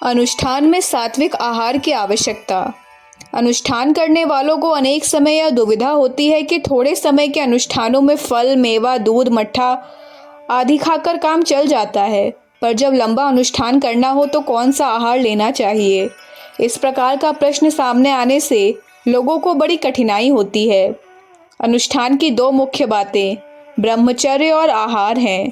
अनुष्ठान में सात्विक आहार की आवश्यकता। अनुष्ठान करने वालों को अनेक समय यह दुविधा होती है कि थोड़े समय के अनुष्ठानों में फल, मेवा, दूध, मट्ठा आदि खाकर काम चल जाता है, पर जब लंबा अनुष्ठान करना हो तो कौन सा आहार लेना चाहिए। इस प्रकार का प्रश्न सामने आने से लोगों को बड़ी कठिनाई होती है। अनुष्ठान की दो मुख्य बातें ब्रह्मचर्य और आहार हैं।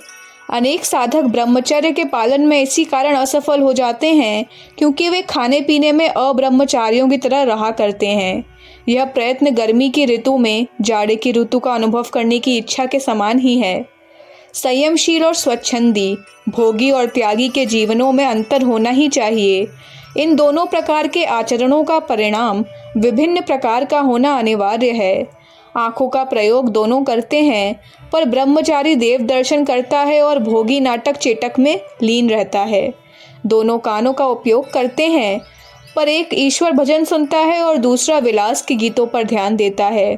अनेक साधक ब्रह्मचर्य के पालन में इसी कारण असफल हो जाते हैं क्योंकि वे खाने पीने में अब्रह्मचारियों की तरह रहा करते हैं। यह प्रयत्न गर्मी की ऋतु में जाड़े की ऋतु का अनुभव करने की इच्छा के समान ही है। संयमशील और स्वच्छंदी, भोगी और त्यागी के जीवनों में अंतर होना ही चाहिए। इन दोनों प्रकार के आचरणों का परिणाम विभिन्न प्रकार का होना अनिवार्य है। आंखों का प्रयोग दोनों करते हैं, पर ब्रह्मचारी देव दर्शन करता है और भोगी नाटक चेटक में लीन रहता है। दोनों कानों का उपयोग करते हैं, पर एक ईश्वर भजन सुनता है और दूसरा विलास के गीतों पर ध्यान देता है।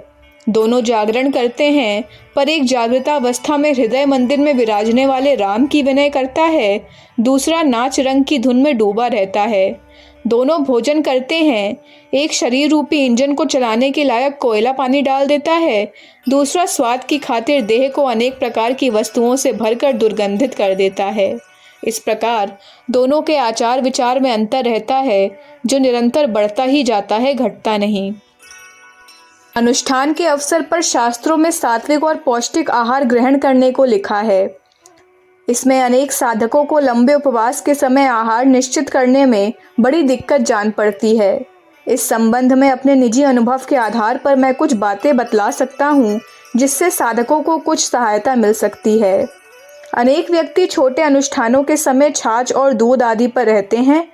दोनों जागरण करते हैं, पर एक जागृतावस्था में हृदय मंदिर में विराजने वाले राम की विनय करता है, दूसरा नाच रंग की धुन में डूबा रहता है। दोनों भोजन करते हैं, एक शरीर रूपी इंजन को चलाने के लायक कोयला पानी डाल देता है, दूसरा स्वाद की खातिर देह को अनेक प्रकार की वस्तुओं से भरकर दुर्गंधित कर देता है। इस प्रकार दोनों के आचार विचार में अंतर रहता है, जो निरंतर बढ़ता ही जाता है, घटता नहीं। अनुष्ठान के अवसर पर शास्त्रों में सात्विक और पौष्टिक आहार ग्रहण करने को लिखा है। इसमें अनेक साधकों को लंबे उपवास के समय आहार निश्चित करने में बड़ी दिक्कत जान पड़ती है। इस संबंध में अपने निजी अनुभव के आधार पर मैं कुछ बातें बतला सकता हूँ, जिससे साधकों को कुछ सहायता मिल सकती है। अनेक व्यक्ति छोटे अनुष्ठानों के समय छाछ और दूध आदि पर रहते हैं,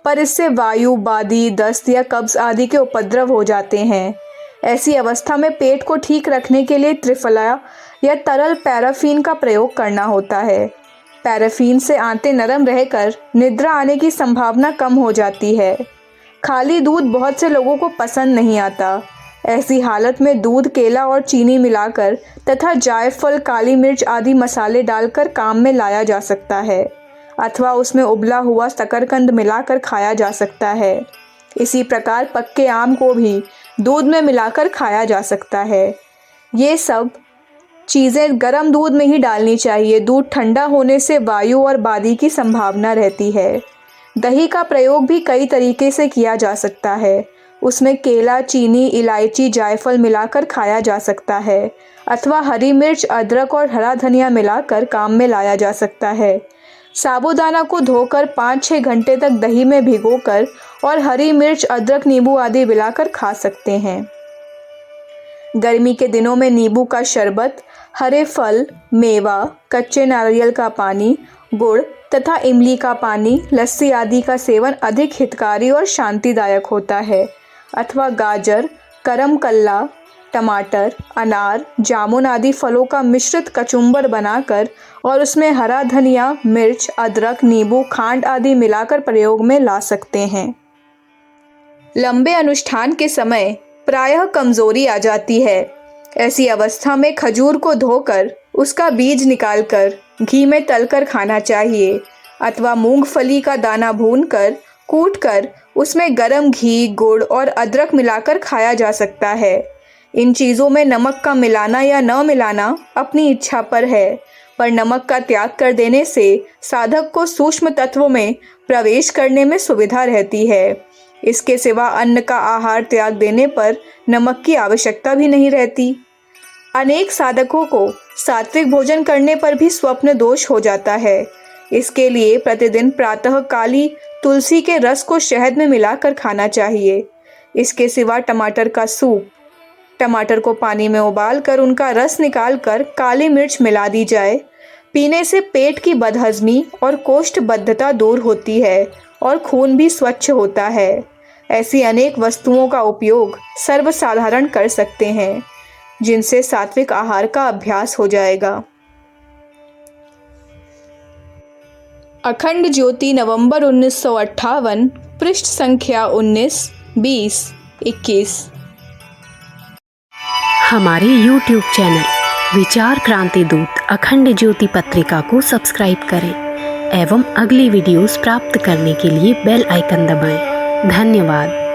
पर इससे वायु, बादी, दस्त या कब्ज आदि के उपद्रव हो जाते हैं। ऐसी अवस्था में पेट को ठीक रखने के लिए त्रिफला या तरल पैराफीन का प्रयोग करना होता है। पैराफीन से आंतें नरम रहकर निद्रा आने की संभावना कम हो जाती है। खाली दूध बहुत से लोगों को पसंद नहीं आता। ऐसी हालत में दूध, केला और चीनी मिलाकर तथा जायफल, काली मिर्च आदि मसाले डालकर काम में लाया जा सकता है, अथवा उसमें उबला हुआ शकरकंद मिलाकर खाया जा सकता है। इसी प्रकार पक्के आम को भी दूध में मिलाकर खाया जा सकता है। ये सब चीज़ें गर्म दूध में ही डालनी चाहिए। दूध ठंडा होने से वायु और बादी की संभावना रहती है। दही का प्रयोग भी कई तरीके से किया जा सकता है। उसमें केला, चीनी, इलायची, जायफल मिलाकर खाया जा सकता है, अथवा हरी मिर्च, अदरक और हरा धनिया मिलाकर काम में लाया जा सकता है। साबूदाना को धोकर 5-6 घंटे तक दही में भिगोकर और हरी मिर्च, अदरक, नींबू आदि मिलाकर खा सकते हैं। गर्मी के दिनों में नींबू का शरबत, हरे फल, मेवा, कच्चे नारियल का पानी, गुड़ तथा इमली का पानी, लस्सी आदि का सेवन अधिक हितकारी और शांतिदायक होता है। अथवा गाजर, करम कल्ला, टमाटर, अनार, जामुन आदि फलों का मिश्रित कचुम्बर बनाकर और उसमें हरा धनिया, मिर्च, अदरक, नींबू, खांड आदि मिलाकर प्रयोग में ला सकते हैं। लंबे अनुष्ठान के समय प्रायः कमजोरी आ जाती है। ऐसी अवस्था में खजूर को धोकर उसका बीज निकालकर घी में तलकर खाना चाहिए, अथवा मूंगफली का दाना भूनकर कूटकर उसमें गरम घी, गुड़ और अदरक मिलाकर खाया जा सकता है। इन चीज़ों में नमक का मिलाना या न मिलाना अपनी इच्छा पर है, पर नमक का त्याग कर देने से साधक को सूक्ष्म तत्वों में प्रवेश करने में सुविधा रहती है। इसके सिवा अन्न का आहार त्याग देने पर नमक की आवश्यकता भी नहीं रहती। अनेक साधकों को सात्विक भोजन करने पर भी स्वप्न दोष हो जाता है। इसके लिए प्रतिदिन प्रातः काली तुलसी के रस को शहद में मिलाकर खाना चाहिए। इसके सिवा टमाटर का सूप, टमाटर को पानी में उबालकर उनका रस निकालकर काली मिर्च मिला दी जाए। पीने से पेट की बदहजमी और कोष्ठबद्धता दूर होती है और खून भी स्वच्छ होता है। ऐसी अनेक वस्तुओं का उपयोग सर्वसाधारण कर सकते हैं, जिनसे सात्विक आहार का अभ्यास हो जाएगा। अखंड ज्योति, नवंबर 1958, पृष्ठ संख्या 19, 20, 21। हमारे YouTube चैनल विचार क्रांति दूत अखंड ज्योति पत्रिका को सब्सक्राइब करें एवं अगली वीडियोस प्राप्त करने के लिए बेल आइकन दबाएं। धन्यवाद।